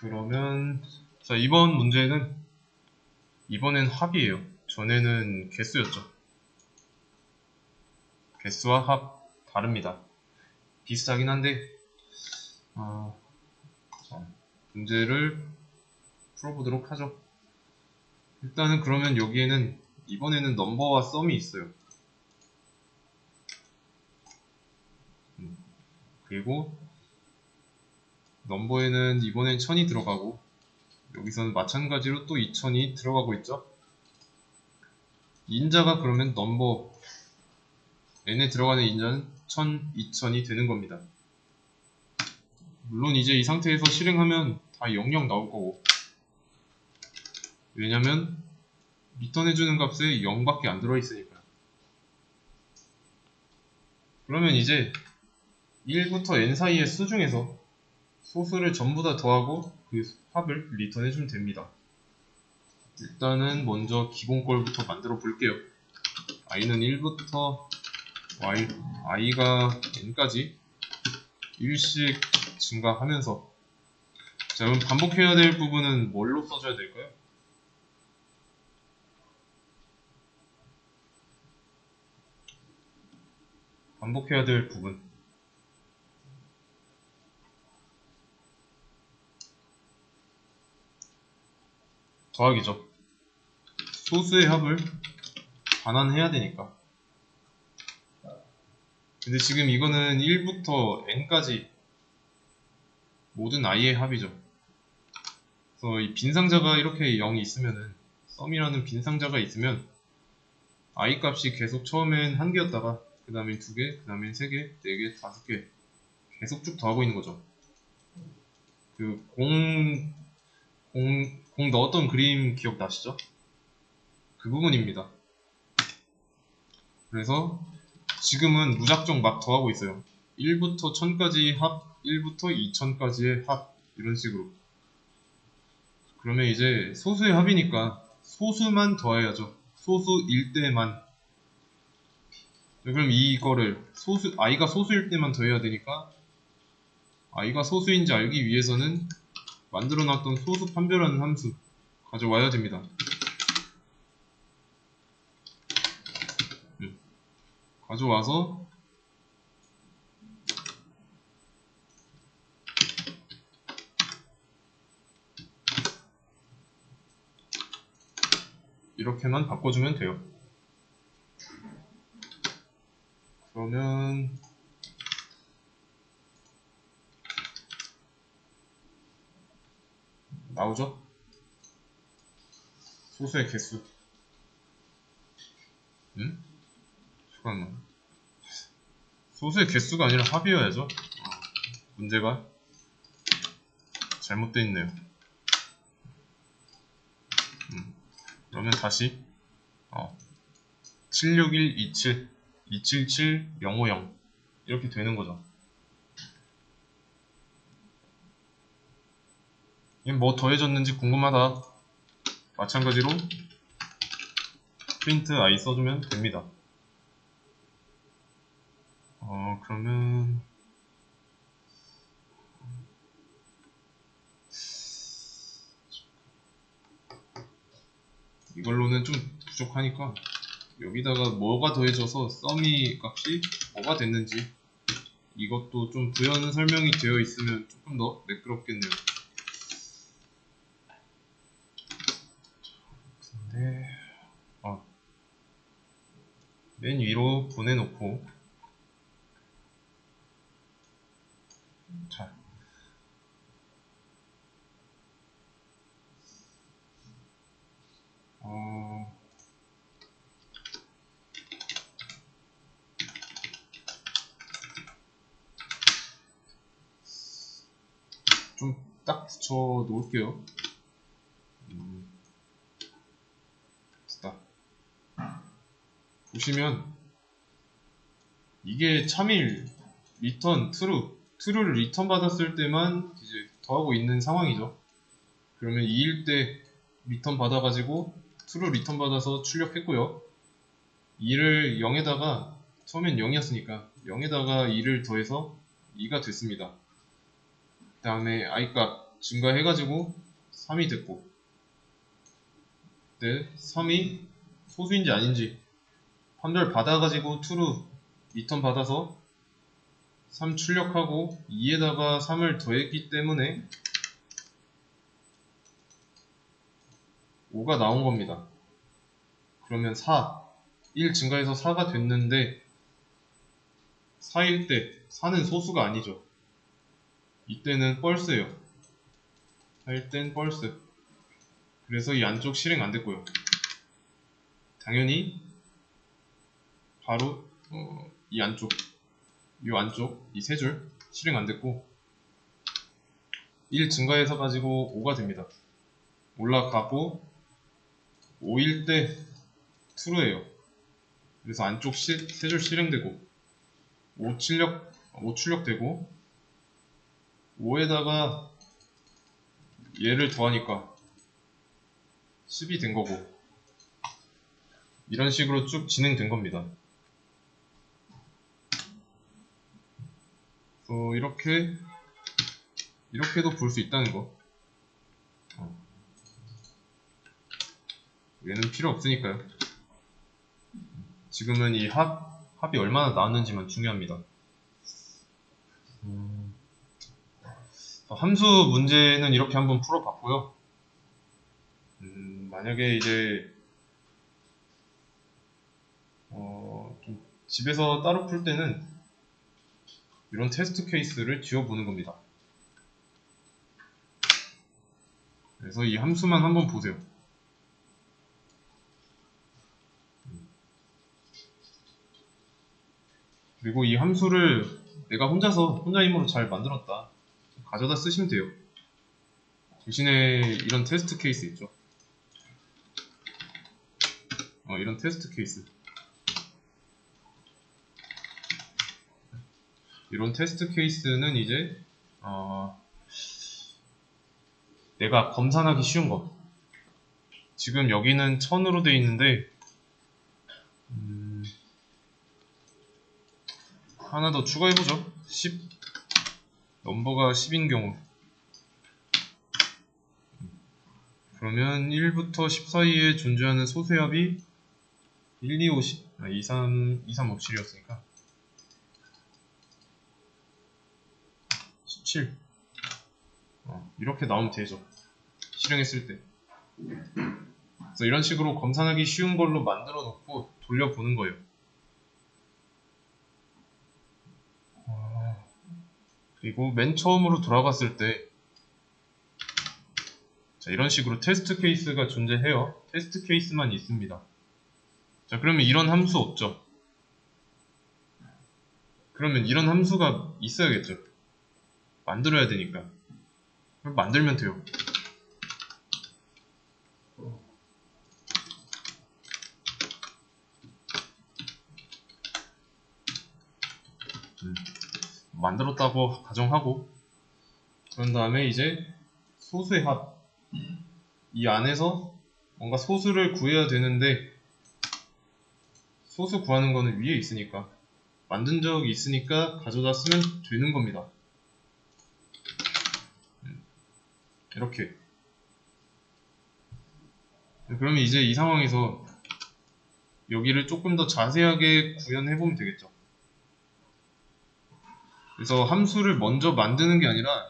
그러면 자, 이번 문제는 이번엔 합이에요. 전에는 개수였죠. 개수와 합 다릅니다. 비슷하긴 한데 자, 문제를 풀어보도록 하죠. 일단은 그러면 여기에는 이번에는 넘버와 썸이 있어요. 그리고 넘버에는 이번엔 1000이 들어가고 여기서는 마찬가지로 또 2000이 들어가고 있죠. 인자가 그러면 넘버 n에 들어가는 인자는 1000, 2000이 되는 겁니다. 물론 이제 이 상태에서 실행하면 다 00 나올 거고, 왜냐면 리턴해주는 값에 0밖에 안 들어있으니까요. 그러면 이제 1부터 n 사이의 수 중에서 소수를 전부 다 더하고 그 합을 리턴해주면 됩니다. 일단은 먼저 기본 걸부터 만들어 볼게요. i는 1부터 i가 n까지 1씩 증가하면서, 자, 그럼 반복해야 될 부분은 뭘로 써줘야 될까요? 반복해야 될 부분, 더하기죠. 소수의 합을 반환해야 되니까. 근데 지금 이거는 1부터 n까지 모든 i의 합이죠. 그래서 이 빈상자가 이렇게 0이 있으면은, 썸이라는 빈상자가 있으면 i 값이 계속 처음엔 1개였다가 그 다음엔 2개, 그 다음엔 3개, 4개, 5개 계속 쭉 더하고 있는 거죠. 그 공 넣었던 그림 기억나시죠? 그 부분입니다. 그래서 지금은 무작정 막 더하고 있어요. 1부터 1000까지 합, 1부터 2000까지의 합, 이런 식으로. 그러면 이제 소수의 합이니까 소수만 더해야죠. 소수일 때만. 그럼 이거를 i가 소수일 때만 더해야 되니까 i가 소수인지 알기 위해서는 만들어놨던 소수 판별하는 함수 가져와야 됩니다. 가져와서 이렇게만 바꿔주면 돼요. 그러면 나오죠? 소수의 개수. 잠깐만. 소수의 개수가 아니라 합이어야죠. 문제가 잘못되어 있네요. 그러면 다시 76127, 277, 050 이렇게 되는 거죠. 이게 뭐 더해졌는지 궁금하다. 마찬가지로 프린트 i 써주면 됩니다. 그러면 이걸로는 좀 부족하니까 여기다가 뭐가 더해져서 썸이 값이 뭐가 됐는지 이것도 좀 부연 설명이 되어 있으면 조금 더 매끄럽겠네요. 근데 맨 위로 보내놓고, 자, 좀 딱 붙여 놓을게요. 됐다. 보시면 이게 참일, 리턴, true를 리턴 받았을 때만 이제 더하고 있는 상황이죠. 그러면 2일 때 리턴 받아가지고 true 리턴 받아서 출력했고요. 2를 0에다가 처음엔 0이었으니까 0에다가 2를 더해서 2가 됐습니다. 그 다음에 i 값 증가해가지고 3이 됐고, 네, 3이 소수인지 아닌지 판별 받아가지고 true 리턴 받아서 3 출력하고 2에다가 3을 더했기 때문에 5가 나온 겁니다. 그러면 1 증가해서 4가 됐는데 4일 때 4는 소수가 아니죠. 이때는 펄스예요. 4일 땐 펄스. 그래서 이 안쪽 실행 안 됐고요. 당연히 바로 이 안쪽 이 세 줄 실행 안 됐고 1 증가해서 가지고 5가 됩니다. 올라가고 5일 때 true예요. 그래서 안쪽 세 줄 실행되고 5 출력되고 5에다가 얘를 더하니까 10이 된 거고, 이런 식으로 쭉 진행된 겁니다. 이렇게도 볼 수 있다는 거. 얘는 필요 없으니까요. 지금은 이 합이 얼마나 나왔는지만 중요합니다. 함수 문제는 이렇게 한번 풀어봤고요. 만약에 이제 좀 집에서 따로 풀 때는 이런 테스트 케이스를 지워보는 겁니다. 그래서 이 함수만 한번 보세요. 그리고 이 함수를 내가 혼자 힘으로 잘 만들었다, 가져다 쓰시면 돼요. 대신에 이런 테스트 케이스 있죠. 이런 테스트 케이스. 이런 테스트 케이스는 이제 내가 검산하기 쉬운 거. 지금 여기는 1000으로 되어 있는데 하나 더 추가해보죠. 10 넘버가 10인 경우, 그러면 1부터 10 사이에 존재하는 소수의 합이 1, 2, 5, 10, 2, 3, 5, 7이었으니까 17. 이렇게 나오면 되죠. 실행했을 때. 그래서 이런 식으로 검산하기 쉬운 걸로 만들어 놓고 돌려보는 거예요. 그리고 맨 처음으로 돌아갔을 때, 자, 이런 식으로 테스트 케이스가 존재해요. 테스트 케이스만 있습니다. 자, 그러면 이런 함수 없죠? 그러면 이런 함수가 있어야겠죠? 만들어야 되니까. 그럼 만들면 돼요. 만들었다고 가정하고, 그런 다음에 이제 소수의 합, 이 안에서 뭔가 소수를 구해야 되는데, 소수 구하는 거는 위에 있으니까, 만든 적이 있으니까 가져다 쓰면 되는 겁니다. 이렇게. 그러면 이제 이 상황에서 여기를 조금 더 자세하게 구현해보면 되겠죠. 그래서 함수를 먼저 만드는 게 아니라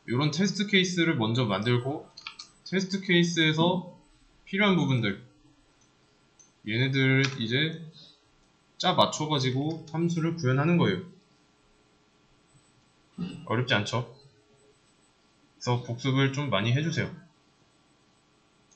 이런 테스트 케이스를 먼저 만들고, 테스트 케이스에서 필요한 부분들, 얘네들 이제 짜 맞춰가지고 함수를 구현하는 거예요. 어렵지 않죠? 그래서 복습을 좀 많이 해주세요.